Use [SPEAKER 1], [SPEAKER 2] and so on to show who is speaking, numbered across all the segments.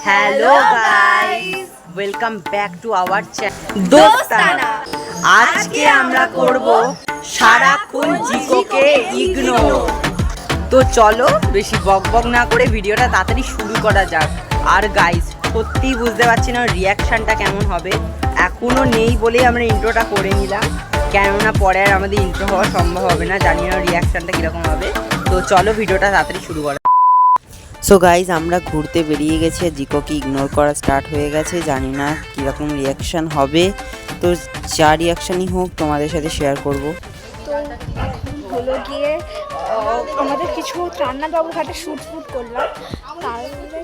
[SPEAKER 1] Hello guys, welcome back to our channel Dostana. আজকে আমরা করব সারাক্ষণ জিকোকে ইগনোর। তো চলো বেশি বকবক না করে ভিডিওটা তাড়াতাড়ি শুরু করা যাক। আর গাইস, সত্যি বুঝতে পারছি না রিয়াকশনটা কেমন হবে। এখনো নেই বলেই আমরা ইন্ট্রোটা করে নিলাম, কেননা পরে আর আমাদের ইন্ট্রো হওয়া সম্ভব হবে না। জানি না রিয়াকশনটা কীরকম হবে। তো চলো ভিডিওটা তাড়াতাড়ি শুরু করা। সো গাইজ, আমরা ঘুরতে বেরিয়ে গেছি, জিকোকে ইগনোর করা স্টার্ট হয়ে গেছে। জানি না কীরকম রিয়াকশান হবে, তো যা রিয়াকশানই হোক তোমাদের সাথে শেয়ার করব।
[SPEAKER 2] তো এখন হলো গিয়ে আমাদের কিছু রান্নাবাবু ঘাটে শ্যুট করলাম, তারপরে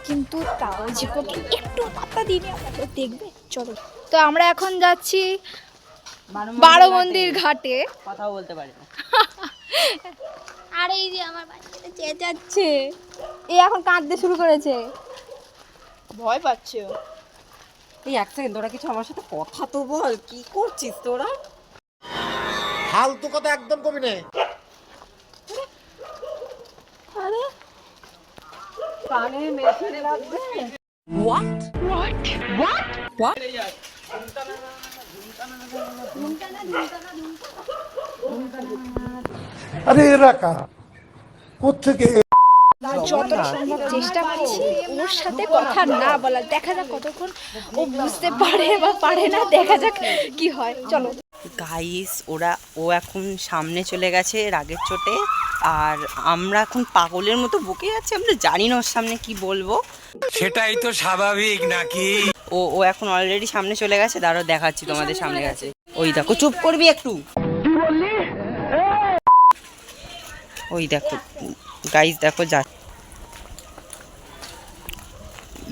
[SPEAKER 2] কিন্তু তাও জিকোকে একটু পাত্তা দিইনি। আমাদের দেখবে, চলো। তো আমরা এখন যাচ্ছি বারো মন্দির ঘাটে।
[SPEAKER 1] কথাও বলতে পারি না।
[SPEAKER 2] আর এই যে আমার বাচ্চাটা চেঁচাচ্ছে, এই এখন কাঁদতে শুরু করেছে, ভয় পাচ্ছে ও।
[SPEAKER 1] এই এক সেকেন্ড, তোরা কিছু আমার সাথে কথা তো বল, কি করছিস তোরা?
[SPEAKER 3] ফালতু কথা একদম কবি না।
[SPEAKER 2] আরে
[SPEAKER 1] কানে মেশিন লাগবে।
[SPEAKER 3] আরে এরা কারা, কোত্থেকে?
[SPEAKER 2] যতটা সম্ভব চেষ্টা করছি ওর সাথে কথা না বলার। দেখা যাক কতক্ষণ ও বুঝতে পারে বা পারে না, দেখা যাক কি হয়। চলো
[SPEAKER 1] গাইস, ও এখন সামনে চলে গেছে রাগের চোটে, আর আমরা এখন পাগলের মতো বকে যাচ্ছি। আমরা জানি না ওর সামনে কি বলবো।
[SPEAKER 4] সেটাই তো স্বাভাবিক নাকি?
[SPEAKER 1] ও এখন অলরেডি সামনে চলে গেছে। দাঁড়াও দেখাচ্ছি তোমাদের সামনে গেছে। ওই দেখো, চুপ করবি একটু। ওই দেখো গাইস, দেখো যা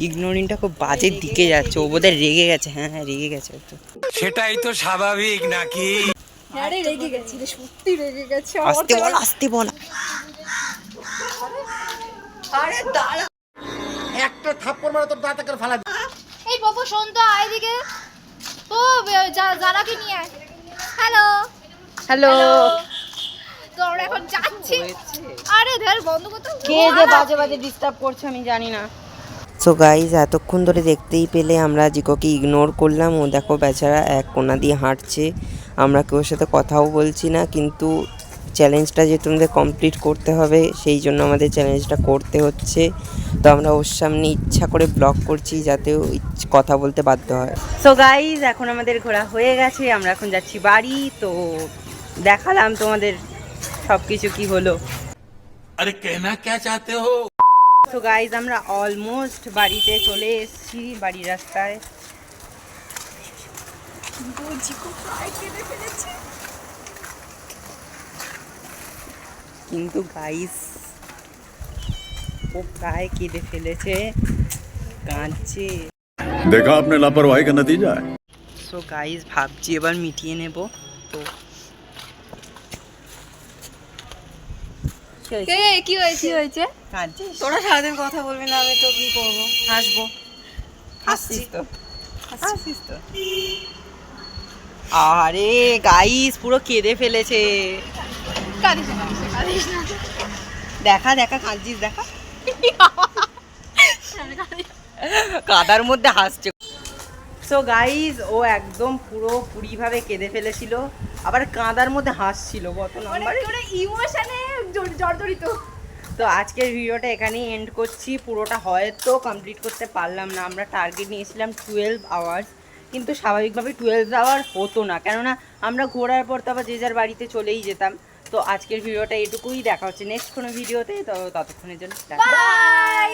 [SPEAKER 1] ইগনোরিংটা খুব বাজে দিকে যাচ্ছে। ও বোধহয় রেগে গেছে। হ্যাঁ রেগে গেছে তো।
[SPEAKER 4] সেটাই তো স্বাভাবিক নাকি?
[SPEAKER 2] আরে রেগে গেছি রে, সত্যি রেগে গেছে।
[SPEAKER 1] আস্তে বল, আস্তে বল।
[SPEAKER 2] আরে দাঁড়া,
[SPEAKER 3] একটা থাপ্পড় মারা তোর দাঁতে করে ফালা।
[SPEAKER 2] এই বাবু শোন তো, আয় দিকে। ও জানাকে নিয়ে আয়। Hello
[SPEAKER 1] hello.
[SPEAKER 2] তো আমরা এখন যাচ্ছি। আরে ধর বন্ধ করতে,
[SPEAKER 1] কে যে বাজে বাজে ডিস্টার্ব করছে আমি জানি না। সো গাইজ, এতক্ষণ ধরে দেখতেই পেলে আমরা জিকোকে ইগনোর করলাম। ও দেখো বেচারা এক কোণা দিয়ে হাঁটছে, আমরা কেউর সাথে কথাও বলছি না। কিন্তু চ্যালেঞ্জটা যে তোমাদের কমপ্লিট করতে হবে, সেই জন্য আমাদের চ্যালেঞ্জটা করতে হচ্ছে। তো আমরা ওর সামনে ইচ্ছা করে ব্লক করছি যাতে ও কথা বলতে বাধ্য হয়। সো গাইজ, এখন আমাদের ঘোরা হয়ে গেছে, আমরা এখন যাচ্ছি বাড়ি। তো দেখালাম তোমাদের সব কিছু কি হলো।
[SPEAKER 4] আরে কেনা কে চাতে হো?
[SPEAKER 1] তো গাইজ, আমরা অলমোস্ট বাড়িতে চলে এসেছি, বাড়ির রাস্তায়। কিন্তু গাইজ, ও প্রায় কেঁদে ফেলেছে, কাঁদছে।
[SPEAKER 5] देखा आपने लापरवाही का नतीजा है।
[SPEAKER 1] সো গাইজ, ভাবছি এবার মিটিয়ে নেব। তো
[SPEAKER 2] কি হয়েছে?
[SPEAKER 1] কাঁদছিস? তোরা সারাদিন কথা বলবি না, আমি তো কি করবো? হাসবো। হাসছিস তো? হাসছিস তো? আরে গাইস, পুরো কেঁদে ফেলেছে। দেখা দেখা কাঁদছিস, দেখা। কাদার মধ্যে হাসছে। সো গাইস, ও একদম পুরোপুরিভাবে কেঁদে ফেলেছিল, আবার কাদার মধ্যে হাসছিল। কত নম্বরে
[SPEAKER 2] ইমোশনে জর্জরিত।
[SPEAKER 1] তো আজকের ভিডিওটা এখানেই এন্ড করছি। পুরোটা হয়তো কমপ্লিট করতে পারলাম না। আমরা টার্গেট নিয়েছিলাম 12 আওয়ার্স, কিন্তু স্বাভাবিকভাবে 12 আওয়ার হতো না, কেননা আমরা ঘোরার পর তো আবার যে যার বাড়িতে চলেই যেতাম। তো আজকের ভিডিওটা এটুকুই। দেখা হচ্ছে নেক্সট কোনো ভিডিওতে। তো ততক্ষণের জন্য বাই।